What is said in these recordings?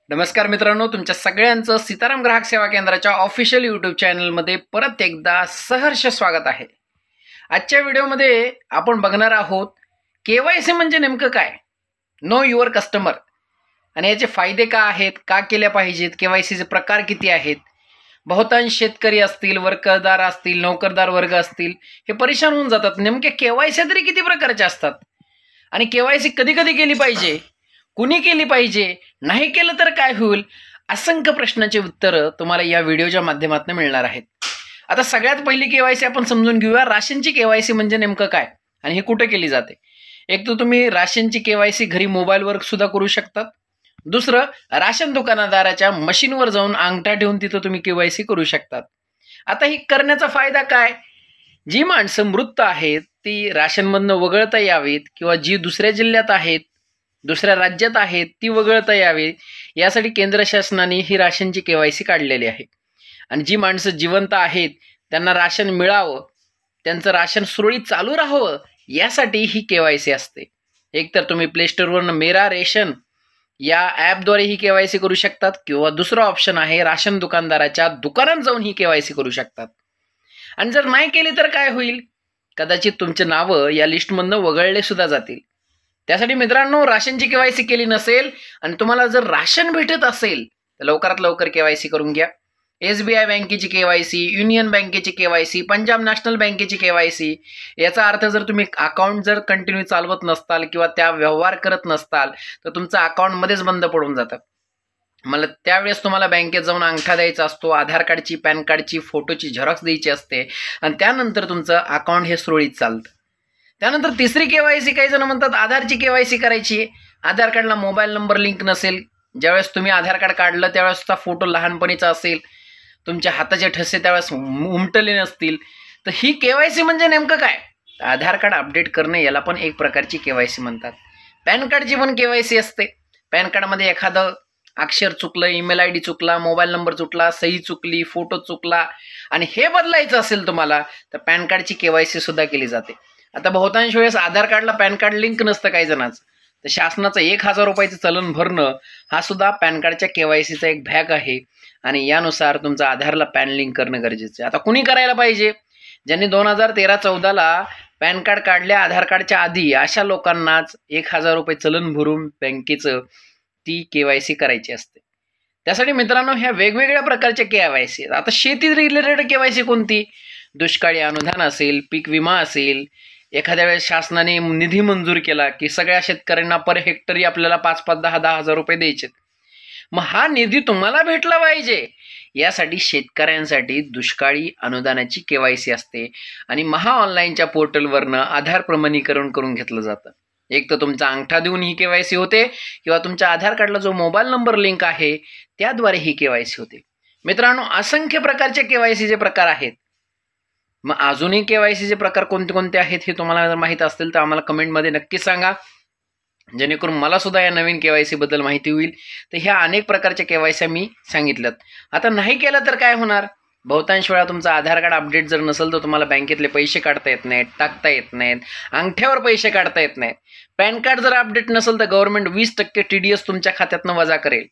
नमस्कार मित्रांनो, तुमच्या सगळ्यांचं सीताराम ग्राहक सेवा केंद्राच्या ऑफिशियल यूट्यूब चॅनलमध्ये परत एकदा सहर्ष स्वागत आहे। आजच्या व्हिडिओमध्ये आपण बघणार आहोत KYC म्हणजे नेमकं काय, नो युअर कस्टमर, आणि याचे फायदे का आहेत, का केल्या पाहिजेत, KYCचे प्रकार किती आहेत। बहुतांश शेतकरी असतील, वर्करदार असतील, नोकरदार वर्ग असतील, हे परेशान होऊन जातात। नेमके KYC तरी किती प्रकारचे असतात आणि KYC कधी कधी केली पाहिजे, कुणी केली पाहिजे, नाही केलं तर काय होईल, असंख्य प्रश्नांची उत्तरं तुम्हाला या व्हिडिओच्या माध्यमातून मिळणार आहेत। आता सगळ्यात पहिली KYC आपण समजून घेऊया। राशनची KYC म्हणजे नेमकं काय आणि हे कुठे केली जाते। एक तर तुम्ही राशनची KYC घरी मोबाईलवर सुद्धा करू शकतात। दुसरं, राशन दुकानदाराच्या मशीनवर जाऊन अंगठा ठेवून तिथं तुम्ही KYC करू शकतात। आता ही करण्याचा फायदा काय, जी माणसं मृत आहेत ती राशनमधनं वगळता यावीत, किंवा जी दुसऱ्या जिल्ह्यात आहेत, दुसऱ्या राज्यात आहेत, ती वगळता यावी, यासाठी केंद्र शासनाने ही राशनची KYC काढलेली आहे। आणि जी माणसं जिवंत आहेत त्यांना राशन मिळावं, त्यांचं राशन सुरळीत चालू राहावं, यासाठी ही KYC असते। एकतर तुम्ही प्ले स्टोअरवरून मेरा रेशन या ॲपद्वारे ही KYC करू शकतात, किंवा दुसरा ऑप्शन आहे राशन दुकानदाराच्या दुकानात जाऊन ही KYC करू शकतात। आणि जर नाही केली तर काय होईल, कदाचित तुमचे नावं या लिस्टमधनं वगळले सुद्धा जातील। त्यासाठी मित्रांनो, राशनची KYC केली नसेल आणि तुम्हाला जर राशन भेटत असेल तर लवकरात लवकर KYC करून घ्या। SBI बँकेची KYC, युनियन बँकेची KYC, पंजाब नॅशनल बँकेची KYC, याचा अर्थ जर तुम्ही अकाउंट जर कंटिन्यू चालवत नसताल किंवा त्या व्यवहार करत नसताल तर तुमचं अकाउंटमध्येच बंद पडून जातं। मला त्यावेळेस तुम्हाला बँकेत जाऊन अंगठा द्यायचा असतो, आधार कार्डची, पॅन कार्डची, फोटोची झेरॉक्स द्यायची असते, आणि त्यानंतर तुमचं अकाउंट हे सुरळीत चालतं। त्यानंतर तिसरी KYC, काही जण म्हणतात आधारची KYC करायची। आधार कार्डला मोबाईल नंबर लिंक नसेल, ज्यावेळेस तुम्ही आधार कार्ड काढलं त्यावेळेसचा फोटो लहानपणीचा असेल, तुमच्या हाताचे ठसे त्यावेळेस उमटले नसतील, तर ही KYC म्हणजे नेमकं काय, आधार कार्ड अपडेट करणे याला पण एक प्रकारची KYC म्हणतात। पॅन कार्डची पण KYC असते। पॅन कार्डमध्ये एखादं अक्षर चुकलं, ईमेल ID चुकला, मोबाईल नंबर चुकला, सही चुकली, फोटो चुकला आणि हे बदलायचं असेल तुम्हाला, तर पॅन कार्डची KYC सुद्धा केली जाते। आता बहुतांश वेळेस आधार कार्डला पॅन कार्ड लिंक नसतं काही जणांचं, तर शासनाचं 1000 रुपयाचं चलन भरणं हा सुद्धा पॅन कार्डच्या KYCचा एक भाग आहे, आणि यानुसार तुमचं आधारला पॅन लिंक करणं गरजेचं आहे। आता कुणी करायला पाहिजे, ज्यांनी 2013-14 पॅन कार्ड काढले आधार कार्डच्या आधी, अशा लोकांनाच 1000 रुपये चलन भरून बँकेचं ती KYC करायची असते। त्यासाठी मित्रांनो, ह्या वेगवेगळ्या प्रकारच्या KYC। आता शेती रिलेटेड KYC कोणती, दुष्काळी अनुदान असेल, पीक विमा असेल, एखाद्या वेळेस शासनाने निधी मंजूर केला की सगळ्या शेतकऱ्यांना पर हेक्टरी आपल्याला 5-5, 10-10 हजार रुपये द्यायचे, मग हा निधी तुम्हाला भेटला पाहिजे, यासाठी शेतकऱ्यांसाठी दुष्काळी अनुदानाची KYC असते, आणि महा ऑनलाईनच्या पोर्टलवरनं आधार प्रमाणीकरण करून घेतलं जातं। एक तर तुमचा अंगठा देऊन ही KYC होते, किंवा तुमच्या आधार कार्डला जो मोबाईल नंबर लिंक आहे त्याद्वारे ही KYC होते। मित्रांनो, असंख्य प्रकारचे KYCचे प्रकार आहेत। मग अजूनही KYCचे प्रकार कोणते कोणते आहेत हे तुम्हाला जर माहीत असतील तर आम्हाला कमेंटमध्ये नक्की सांगा, जेणेकरून मला सुद्धा या नवीन KYC बद्दल माहिती होईल। तर ह्या अनेक प्रकारच्या KYC मी सांगितल्यात। आता नाही केलं तर काय होणार, बहुतांश वेळा तुमचं आधार कार्ड अपडेट जर नसेल तर तुम्हाला बँकेतले पैसे काढता येत नाहीत, टाकता येत नाहीत, अंगठ्यावर पैसे काढता येत नाहीत। पॅन कार्ड जर अपडेट नसेल तर गव्हर्नमेंट 20% TDS तुमच्या खात्यातनं वजा करेल।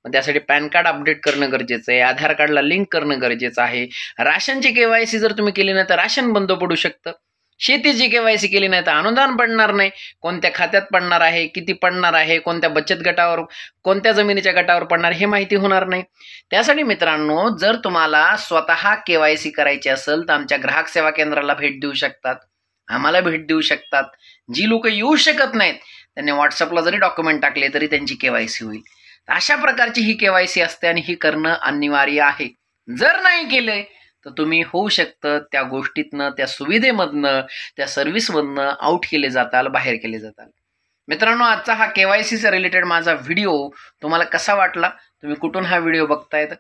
मग त्यासाठी पॅन कार्ड अपडेट करणं गरजेचं आहे, आधार कार्डला लिंक करणं गरजेचं आहे। राशनची KYC जर तुम्ही केली नाही तर राशन बंद पडू शकतं। शेतीची KYC केली नाही तर अनुदान पडणार नाही, कोणत्या खात्यात पडणार आहे, किती पडणार आहे, कोणत्या बचत गटावर, कोणत्या जमिनीच्या गटावर पडणार हे माहिती होणार नाही। त्यासाठी मित्रांनो, जर तुम्हाला स्वतः KYC करायची असेल तर आमच्या ग्राहक सेवा केंद्राला भेट देऊ शकतात, आम्हाला भेट देऊ शकतात। जी लोक येऊ शकत नाहीत त्यांनी WhatsAppला जरी डॉक्युमेंट टाकले तरी त्यांची KYC होईल। अशा प्रकारची ही KYC असते, आणि ही करणं अनिवार्य आहे। जर नाही केलंय तर तुम्ही होऊ शकतं त्या गोष्टीतनं, त्या सुविधेमधनं, त्या सर्व्हिसमधनं आउट केले जाताल, बाहेर केले जाताल। मित्रांनो, आजचा हा KYCचा रिलेटेड माझा व्हिडिओ तुम्हाला कसा वाटला, तुम्ही कुठून हा व्हिडिओ बघतायत,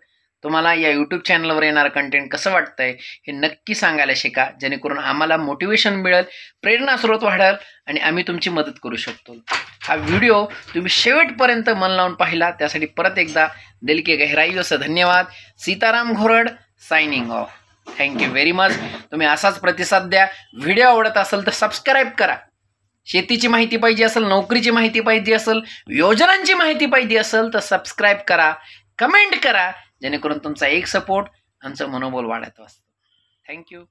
तुम्हाला या यूट्यूब चॅनलवर येणारं कंटेंट कसं वाटतंय हे नक्की सांगायला शिका, जेणेकरून आम्हाला मोटिवेशन मिळेल, प्रेरणा स्रोत वाढेल, आणि आम्ही तुमची मदत करू शकतो। हा व्हिडिओ तुम्ही शेवटपर्यंत मन लावून पाहिला त्यासाठी परत एकदा दिल के गहराईयों से धन्यवाद। Sitaram Ghorad signing off. Thank you very much. तुम्ही असाच प्रतिसाद द्या। व्हिडिओ आवडत असेल तर सबस्क्राईब करा, शेतीची माहिती पाहिजे असेल, नोकरीची माहिती पाहिजे असेल, योजनांची माहिती पाहिजे असेल तर सबस्क्राईब करा, कमेंट करा, जेणेकरून तुमचा एक सपोर्ट आमचं मनोबल वाढत असतं. थँक्यू.